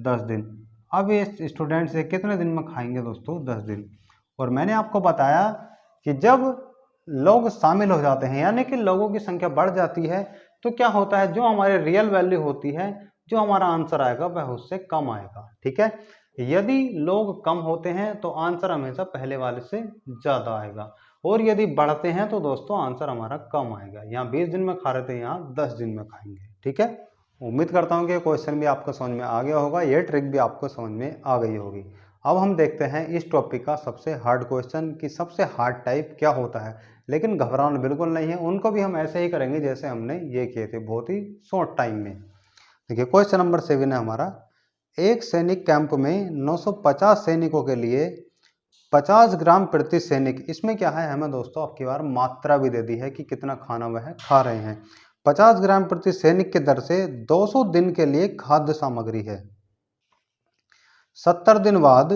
10 दिन। अब ये स्टूडेंट से कितने दिन में खाएंगे दोस्तों, 10 दिन। और मैंने आपको बताया कि जब लोग शामिल हो जाते हैं यानी कि लोगों की संख्या बढ़ जाती है तो क्या होता है, जो हमारी रियल वैल्यू होती है, जो हमारा आंसर आएगा वह उससे कम आएगा। ठीक है, यदि लोग कम होते हैं तो आंसर हमेशा पहले वाले से ज़्यादा आएगा, और यदि बढ़ते हैं तो दोस्तों आंसर हमारा कम आएगा। यहाँ 20 दिन में खा रहे थे, यहाँ 10 दिन में खाएंगे। ठीक है, उम्मीद करता हूँ कि क्वेश्चन भी आपको समझ में आ गया होगा, ये ट्रिक भी आपको समझ में आ गई होगी। अब हम देखते हैं इस टॉपिक का सबसे हार्ड क्वेश्चन कि सबसे हार्ड टाइप क्या होता है। लेकिन घबराना बिल्कुल नहीं है, उनको भी हम ऐसे ही करेंगे जैसे हमने ये किए थे, बहुत ही शॉर्ट टाइम में। देखिए क्वेश्चन नंबर 7 है हमारा। एक सैनिक कैंप में 950 सैनिकों के लिए 50 ग्राम प्रति सैनिक, इसमें क्या है, हमें दोस्तों आपकी बार मात्रा भी दे दी है कि कितना खाना वह खा रहे हैं। 50 ग्राम प्रति सैनिक के दर से 200 दिन के लिए खाद्य सामग्री है। 70 दिन बाद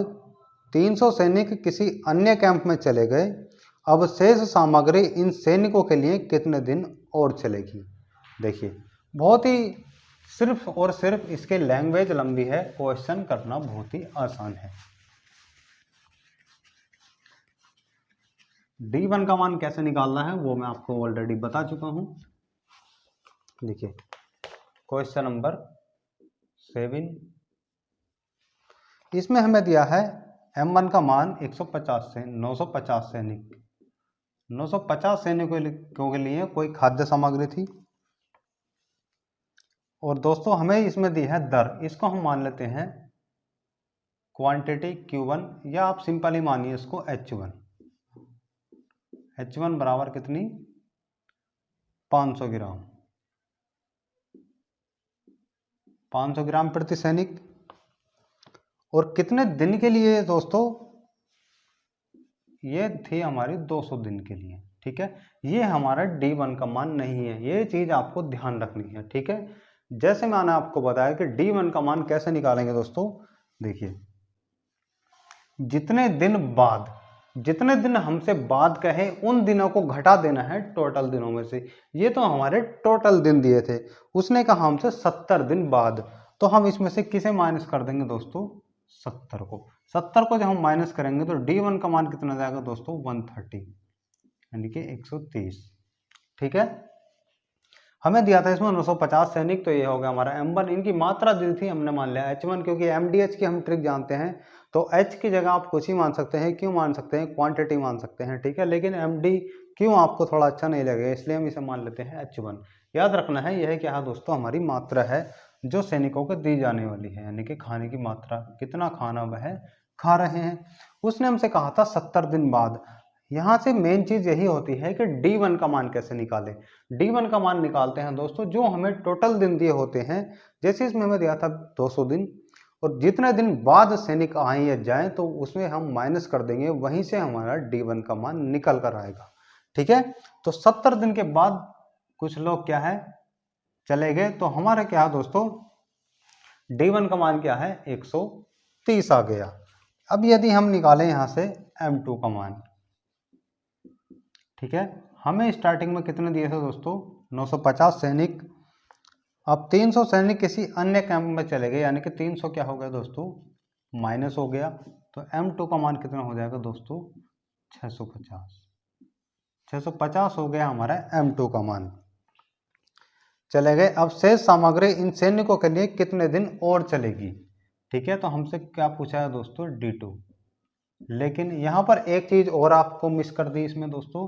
300 सैनिक किसी अन्य कैंप में चले गए। अब शेष सामग्री इन सैनिकों के लिए कितने दिन और चलेगी। देखिए बहुत ही सिर्फ और सिर्फ इसके लैंग्वेज लंबी है, क्वेश्चन करना बहुत ही आसान है। D1 का मान कैसे निकालना है वो मैं आपको ऑलरेडी बता चुका हूं। देखिए क्वेश्चन नंबर 7, इसमें हमें दिया है M1 का मान 150 से 950 सैनिक, 950 सैनिकों के लिए कोई खाद्य सामग्री थी। और दोस्तों हमें इसमें दी है दर, इसको हम मान लेते हैं क्वांटिटी Q1, या आप सिंपली मानिए इसको H1। H1 बराबर कितनी, 500 ग्राम, 500 ग्राम प्रति सैनिक। और कितने दिन के लिए दोस्तों, ये थी हमारी 200 दिन के लिए। ठीक है, ये हमारा D1 का मान नहीं है, ये चीज आपको ध्यान रखनी है। ठीक है, जैसे मैंने आपको बताया कि D1 का मान कैसे निकालेंगे दोस्तों। देखिए जितने दिन बाद, जितने दिन हमसे बाद कहे उन दिनों को घटा देना है टोटल दिनों में से। ये तो हमारे टोटल दिन दिए थे, उसने कहा हमसे 70 दिन बाद, तो हम इसमें से किसे माइनस कर देंगे दोस्तों, 70 को। 70 को जब हम माइनस करेंगे तो D1 का मान कितना जाएगा दोस्तों, 130, यानी कि 130। ठीक है, हमें दिया था इसमें 950 सैनिक, तो ये हो गया हमारा M1। इनकी मात्रा दी थी, हमने मान लिया H1, क्योंकि MDH की हम ट्रिक जानते हैं, तो H की जगह आप कुछ ही मान सकते हैं, क्यों मान सकते हैं, क्वांटिटी मान सकते हैं। ठीक है, लेकिन MD क्यों आपको थोड़ा अच्छा नहीं लगेगा, इसलिए हम इसे मान लेते हैं H1। याद रखना है यह क्या है दोस्तों, हमारी मात्रा है जो सैनिकों को दी जाने वाली है, यानी कि खाने की मात्रा, कितना खाना वह खा रहे हैं। उसने हमसे कहा था 70 दिन बाद। यहाँ से मेन चीज यही होती है कि D1 का मान कैसे निकालें। D1 का मान निकालते हैं दोस्तों जो हमें टोटल दिन दिए होते हैं, जैसे इसमें हमें दिया था 200 दिन, और जितने दिन बाद सैनिक आए या जाएं तो उसमें हम माइनस कर देंगे, वहीं से हमारा D1 का मान निकल कर आएगा। ठीक है, तो 70 दिन के बाद कुछ लोग क्या है, चले गए, तो हमारा क्या है दोस्तों, D1 का मान क्या है, 130 आ गया। अब यदि हम निकालें यहां से M2 का मान, ठीक है, हमें स्टार्टिंग में कितने दिए थे दोस्तों, 950 सैनिक। अब 300 सैनिक किसी अन्य कैंप में चले गए, यानी कि 300 क्या हो गया दोस्तों, माइनस हो गया, तो M2 का मान कितना हो जाएगा दोस्तों 650। 650 हो गया हमारा M2 का मान। चले गए। अब शेष सामग्री इन सैनिकों के लिए कितने दिन और चलेगी। ठीक है, तो हमसे क्या पूछा है दोस्तों D2। लेकिन यहाँ पर एक चीज और आपको मिस कर दी इसमें दोस्तों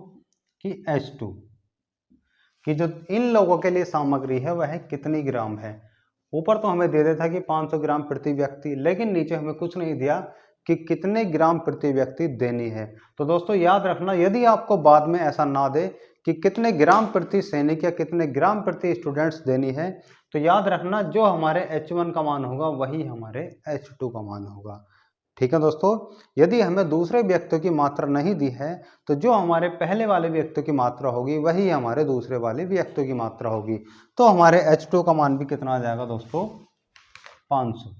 कि H2 कि जो इन लोगों के लिए सामग्री है वह कितनी ग्राम है। ऊपर तो हमें दे दिया था कि 500 ग्राम प्रति व्यक्ति, लेकिन नीचे हमें कुछ नहीं दिया कि कितने ग्राम प्रति व्यक्ति देनी है। तो दोस्तों याद रखना, यदि आपको बाद में ऐसा ना दे कि कितने ग्राम प्रति सैनिक या कितने ग्राम प्रति स्टूडेंट्स देनी है, तो याद रखना जो हमारे H1 का मान होगा वही हमारे H2 का मान होगा। ठीक है दोस्तों, यदि हमें दूसरे व्यक्तियों की मात्रा नहीं दी है तो जो हमारे पहले वाले व्यक्तियों की मात्रा होगी वही हमारे दूसरे वाले व्यक्तियों की मात्रा होगी। तो हमारे H2 का मान भी कितना आ जाएगा दोस्तों 500।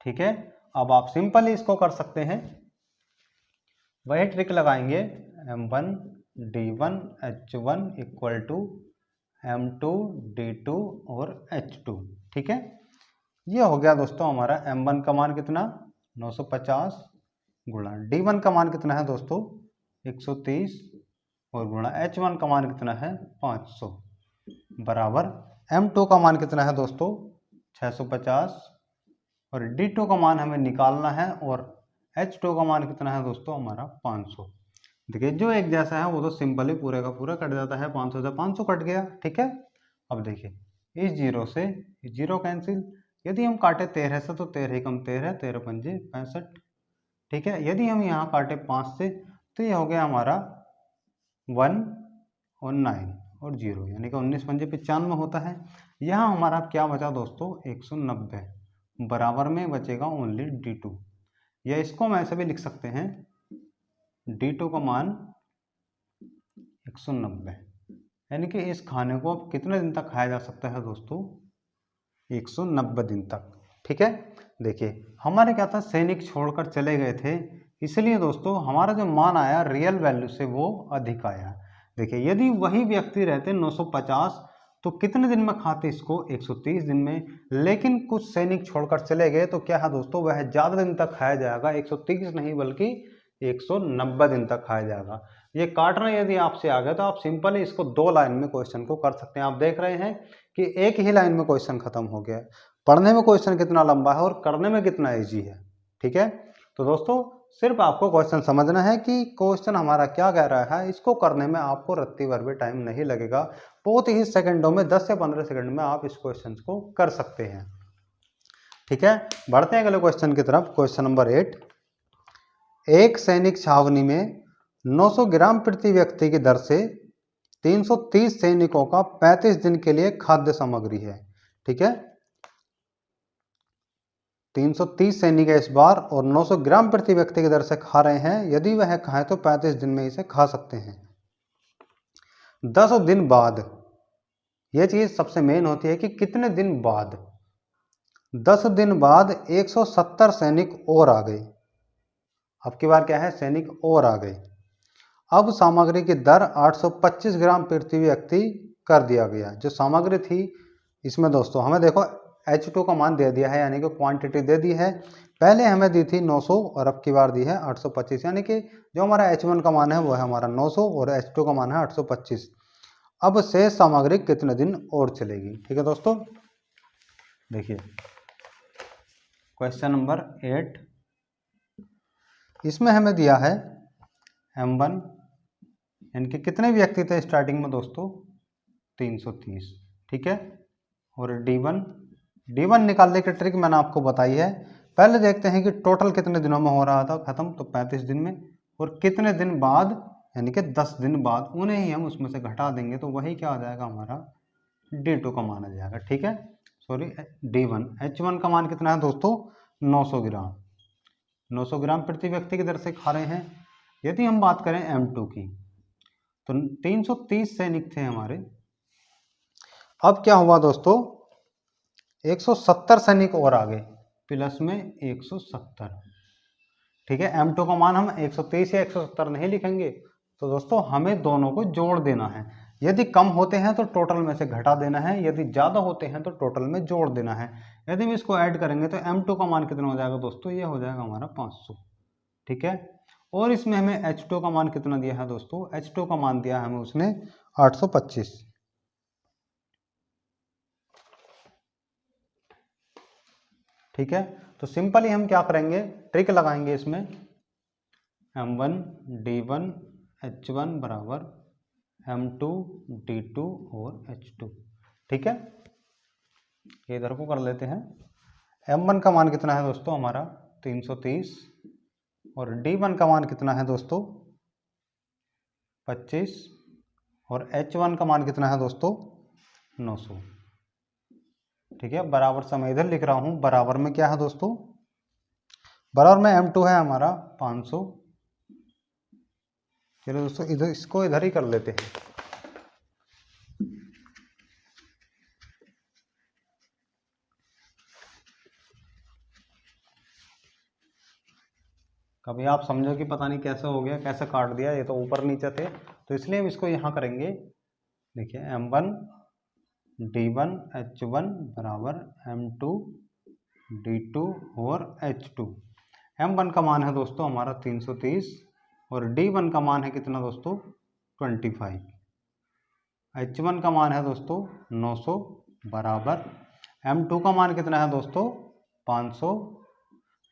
ठीक है, अब आप सिंपली इसको कर सकते हैं, वही ट्रिक लगाएंगे M1 D1 H1 equal to M2 D2 और H2। ठीक है, ये हो गया दोस्तों हमारा M1 का मान कितना 950 गुणा D1 का मान कितना है दोस्तों 130 और गुणा H1 का मान कितना है 500 बराबर M2 का मान कितना है दोस्तों 650 और D2 का मान हमें निकालना है और H2 का मान कितना है दोस्तों हमारा 500। देखिए जो एक जैसा है वो तो सिंपली पूरे का पूरा कट जाता है, 500 से 500 कट गया। ठीक है, अब देखिए इस जीरो से जीरो कैंसिल, यदि हम काटे 13 से तो 13 कम 13 13 पंजे 65। ठीक है, यदि हम यहाँ काटे 5 से तो ये हो गया हमारा 1 और 9 और 0 यानी कि 19 पंजे 95 होता है। यहाँ हमारा क्या बचा दोस्तों 190 बराबर में बचेगा ओनली D2, या इसको हम ऐसे भी लिख सकते हैं D2 का मान 190, यानी कि इस खाने को अब कितने दिन तक खाया जा सकता है दोस्तों 190 दिन तक। ठीक है, देखिए हमारे क्या था सैनिक छोड़कर चले गए थे, इसलिए दोस्तों हमारा जो मान आया रियल वैल्यू से वो अधिक आया। देखिए यदि वही व्यक्ति रहते 950 तो कितने दिन में खाते इसको 130 दिन में, लेकिन कुछ सैनिक छोड़कर चले गए तो क्या है दोस्तों वह ज़्यादा दिन तक खाया जाएगा, 130 नहीं बल्कि 190 दिन तक खाया जाएगा। ये काटना यदि आपसे आ गया तो आप सिंपली इसको 2 लाइन में क्वेश्चन को कर सकते हैं। आप देख रहे हैं कि एक ही लाइन में क्वेश्चन खत्म हो गया। पढ़ने में क्वेश्चन कितना लंबा है और करने में कितना इजी है। ठीक है, तो दोस्तों सिर्फ आपको क्वेश्चन समझना है कि क्वेश्चन हमारा क्या कह रहा है, इसको करने में आपको रत्ती भर भी टाइम नहीं लगेगा, बहुत ही सेकंडों में 10 से 15 सेकंड में आप इस क्वेश्चन को कर सकते हैं। ठीक है, बढ़ते हैं अगले क्वेश्चन की तरफ। क्वेश्चन नंबर 8, एक सैनिक छावनी में 900 ग्राम प्रति व्यक्ति की दर से 330 सैनिकों का 35 दिन के लिए खाद्य सामग्री है। ठीक है, 330 सैनिक है इस बार और 900 ग्राम प्रति व्यक्ति की दर से खा रहे हैं, यदि वह खाएं तो 35 दिन में इसे खा सकते हैं। 10 दिन बाद, यह चीज सबसे मेन होती है कि कितने दिन बाद। 10 दिन बाद 170 सैनिक और आ गए। अब की बार क्या है, सैनिक और आ गए। अब सामग्री की दर 825 ग्राम प्रति व्यक्ति कर दिया गया। जो सामग्री थी इसमें दोस्तों हमें देखो H2 का मान दे दिया है, यानी कि क्वांटिटी दे दी है। पहले हमें दी थी 900 और अब की बार दी है 825, यानी कि जो हमारा H1 का मान है वो है हमारा 900 और H2 का मान है 825। अब शेष सामग्री कितने दिन और चलेगी। ठीक है दोस्तों, देखिए क्वेश्चन नंबर 8, इसमें हमें दिया है M1 यानी कि कितने व्यक्ति थे स्टार्टिंग में दोस्तों 330। ठीक है, और D1 निकालने की ट्रिक मैंने आपको बताई है। पहले देखते हैं कि टोटल कितने दिनों में हो रहा था खत्म, तो 35 दिन में, और कितने दिन बाद यानी कि 10 दिन बाद, उन्हें ही हम उसमें से घटा देंगे तो वही क्या आ जाएगा हमारा D2 का मान आ जाएगा। ठीक है, सॉरी D1। H1 का मान कितना है दोस्तों 900 ग्राम, 900 ग्राम प्रति व्यक्ति की दर से खा रहे हैं। यदि हम बात करें M2 की तो 330 सैनिक थे हमारे। अब क्या हुआ दोस्तों 170 सैनिक और आ गए, प्लस में 170। ठीक है, M2 का मान हम 123 या 170 नहीं लिखेंगे, तो दोस्तों हमें दोनों को जोड़ देना है। यदि कम होते हैं तो टोटल में से घटा देना है, यदि ज़्यादा होते हैं तो टोटल में जोड़ देना है। यदि हम इसको ऐड करेंगे तो M2 का मान कितना हो जाएगा दोस्तों, ये हो जाएगा हमारा 500। ठीक है, और इसमें हमें H2 का मान कितना दिया है दोस्तों, H2 का मान दिया है हमें उसने 825। ठीक है, तो सिंपली हम क्या करेंगे, ट्रिक लगाएंगे इसमें, M1 D1 H1 बराबर M2 D2 और H2। ठीक है, ये इधर को कर लेते हैं। M1 का मान कितना है दोस्तों हमारा 330, और D1 का मान कितना है दोस्तों 25, और H1 का मान कितना है दोस्तों 900। ठीक है, बराबर से मैं इधर लिख रहा हूं, बराबर में क्या है दोस्तों, बराबर में M2 है हमारा 500। चलो दोस्तों इधर इसको इधर ही कर लेते हैं। कभी आप समझो कि पता नहीं कैसे हो गया, कैसे काट दिया, ये तो ऊपर नीचे थे, तो इसलिए हम इसको यहाँ करेंगे। देखिए M1 D1 H1 बराबर M2 D2 और H2। M1 का मान है दोस्तों हमारा 330, और D1 का मान है कितना दोस्तों 25। H1 का मान है दोस्तों 900 बराबर M2 का मान कितना है दोस्तों 500,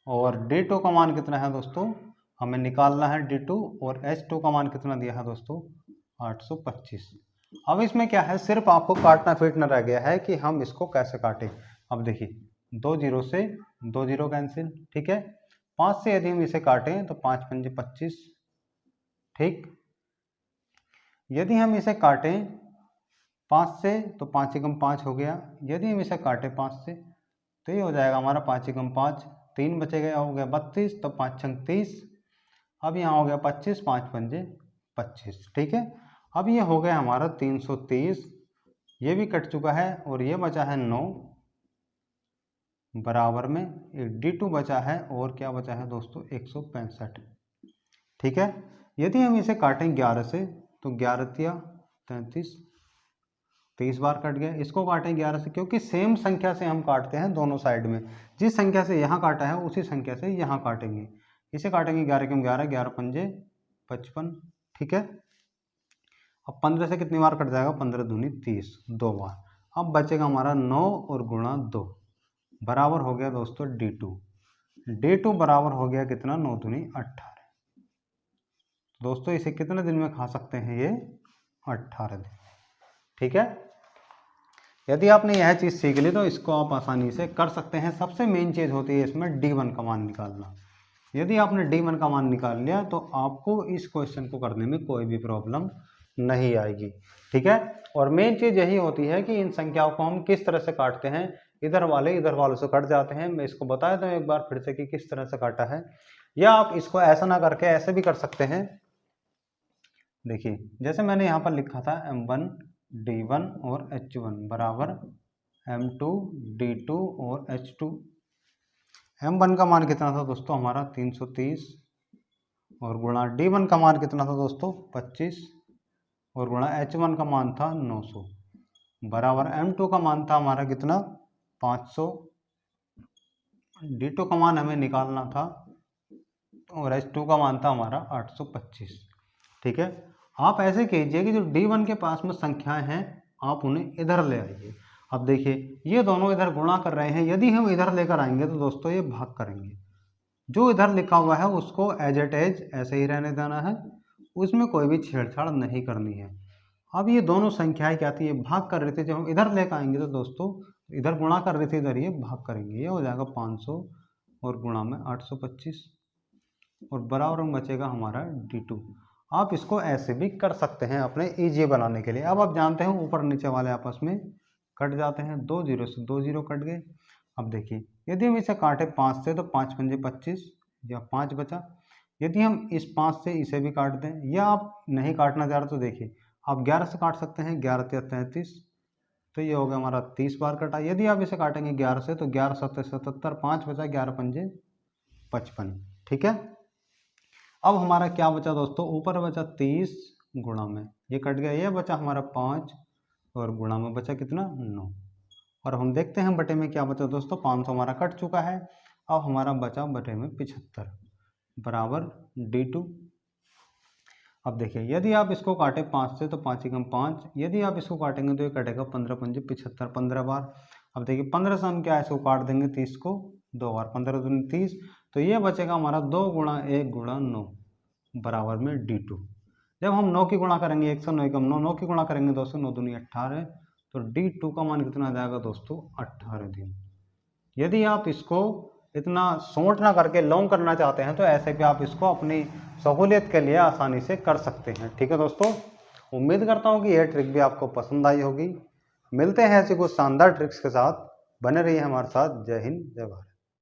और D2 का मान कितना है दोस्तों, हमें निकालना है D2, और H2 का मान कितना दिया है दोस्तों 825। अब इसमें क्या है, सिर्फ आपको काटना फीटना रह गया है कि हम इसको कैसे काटें। अब देखिए 2 जीरो से 2 जीरो कैंसिल। ठीक है, 5 से यदि हम इसे काटें तो 5 पंजे 25। ठीक, यदि हम इसे काटें 5 से तो 5 एकम 5 हो गया। यदि हम इसे काटें 5 से तो ये हो जाएगा हमारा 5 एकम 5, 3 बचे गया, हो गया 32, तो 5 छंग 30। अब यहाँ हो गया 25, 5 पंजे 25। ठीक है, अब ये हो गया हमारा 330, ये भी कट चुका है, और ये बचा है 9 बराबर में एक D2 बचा है, और क्या बचा है दोस्तों 165। ठीक है, यदि हम इसे काटें 11 से तो 11 तिया 33, 30 बार कट गया। इसको काटें 11 से, क्योंकि सेम संख्या से हम काटते हैं दोनों साइड में, जिस संख्या से यहाँ काटा है उसी संख्या से यहाँ काटेंगे। इसे काटेंगे 11 के 11, 11 पंजे 55। ठीक है, अब 15 से कितनी बार कट जाएगा, 15 दूनी 30, 2 बार। अब बचेगा हमारा 9 और गुणा 2 बराबर हो गया दोस्तों D2। D2 बराबर हो गया कितना, 9 दूनी 18। दोस्तों इसे कितने दिन में खा सकते हैं, ये 18 दिन। ठीक है, यदि आपने यह चीज़ सीख ली तो इसको आप आसानी से कर सकते हैं। सबसे मेन चीज़ होती है इसमें D1 का मान निकालना। यदि आपने D1 का मान निकाल लिया तो आपको इस क्वेश्चन को करने में कोई भी प्रॉब्लम नहीं आएगी। ठीक है, और मेन चीज़ यही होती है कि इन संख्याओं को हम किस तरह से काटते हैं, इधर वालों से कट जाते हैं। मैं इसको बता देता हूँ एक बार फिर से कि किस तरह से काटा है, या आप इसको ऐसा ना करके ऐसे भी कर सकते हैं। देखिए जैसे मैंने यहाँ पर लिखा था M1 D1 और H1 बराबर M2 D2 और H2। M1 का मान कितना था दोस्तों हमारा 330, और गुणा D1 का मान कितना था दोस्तों 25, और गुणा H1 का मान था 900 बराबर M2 का मान था हमारा कितना 500, D2 का मान हमें निकालना था, और H2 का मान था हमारा 825। ठीक है, आप ऐसे कीजिए कि जो D1 के पास में संख्याएं हैं आप उन्हें इधर ले आइए। अब देखिए ये दोनों इधर गुणा कर रहे हैं, यदि हम इधर लेकर आएंगे तो दोस्तों ये भाग करेंगे। जो इधर लिखा हुआ है उसको एज इट इज ऐसे ही रहने देना है, उसमें कोई भी छेड़छाड़ नहीं करनी है। अब ये दोनों संख्याएं क्या थी, ये भाग कर रही थी। जब हम इधर लेकर आएंगे तो दोस्तों इधर गुणा कर रही थी, इधर ये भाग करेंगे। ये हो जाएगा 500 और गुणा में 825, और बराबर में बचेगा हमारा D2। आप इसको ऐसे भी कर सकते हैं अपने ईजी बनाने के लिए। अब आप जानते हैं ऊपर नीचे वाले आपस में कट जाते हैं, 2 जीरो से 2 जीरो कट गए। अब देखिए यदि हम इसे काटे 5 से तो 5 पंजे 25, या 5 बचा। यदि हम इस 5 से इसे भी काट दें, या आप नहीं काटना चाह रहे तो देखिए आप 11 से काट सकते हैं, 11 या 33, तो ये हो गया हमारा 30 बार कटा। यदि आप इसे काटेंगे 11 से तो 11 7 77, 5 बचा, 11 पंजे 55। ठीक है, अब हमारा क्या बचा दोस्तों, ऊपर बचा 30 गुणा में ये कट गया, ये बचा हमारा 5 और गुणा में बचा कितना 9। और हम देखते हैं बटे में क्या बचा दोस्तों, 500 हमारा कट चुका है। अब हमारा बचा बटे में 75 बराबर D2। अब देखिए यदि आप इसको काटे 5 से तो 5 एकम 5, यदि आप इसको काटेंगे तो ये कटेगा 15 पंजे 75 15 बार। अब देखिए 15 से हम क्या इसको काट देंगे 30 को 2 बार, 15 दूनी 30, तो ये बचेगा हमारा 2 गुणा 1 गुणा 9 बराबर में D2। जब हम 9 की गुणा करेंगे 109 एकम 9, 9 की गुणा करेंगे दोस्तों 9 दूनी 18, तो D2 का मान कितना आ जाएगा दोस्तों 18 दिन। यदि आप इसको इतना शॉर्ट ना करके लॉन्ग करना चाहते हैं तो ऐसे भी आप इसको अपनी सहूलियत के लिए आसानी से कर सकते हैं। ठीक है दोस्तों, उम्मीद करता हूँ कि यह ट्रिक भी आपको पसंद आई होगी। मिलते हैं ऐसी कुछ शानदार ट्रिक्स के साथ, बने रहिए हमारे साथ। जय हिंद जय भारत।